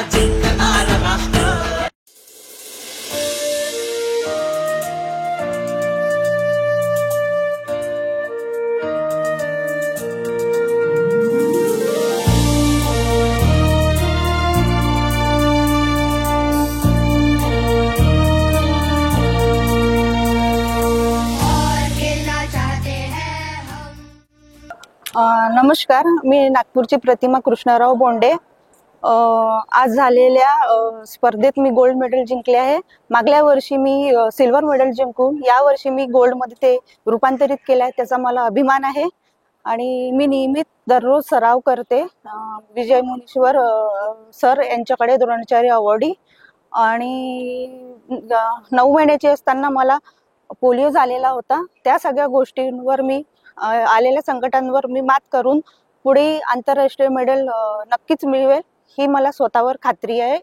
जिंकणार राष्ट्र. नमस्कार, मी नागपूरची प्रतिमा कृष्णराव बोंडे. आज झालेल्या स्पर्धेत मी गोल्ड मेडल जिंकले आहे. मागल्या वर्षी मी सिल्वर मेडल जिंकून या वर्षी मी गोल्ड मध्ये ते रूपांतरित केले आहे, त्याचा मला अभिमान आहे. आणि मी नियमित दररोज सराव करते. विजय मुनीश्वर सर यांच्याकडे द्रोणाचार्य अवॉर्डी. आणि 9 महिन्याची असताना मला पोलिओ झालेला होता. त्या सगळ्या गोष्टींवर मी आलेल्या संकटांवर मी मात करून पुढे आंतरराष्ट्रीय मेडल नक्कीच मिळवेल ही मला स्वतःवर खात्री आहे.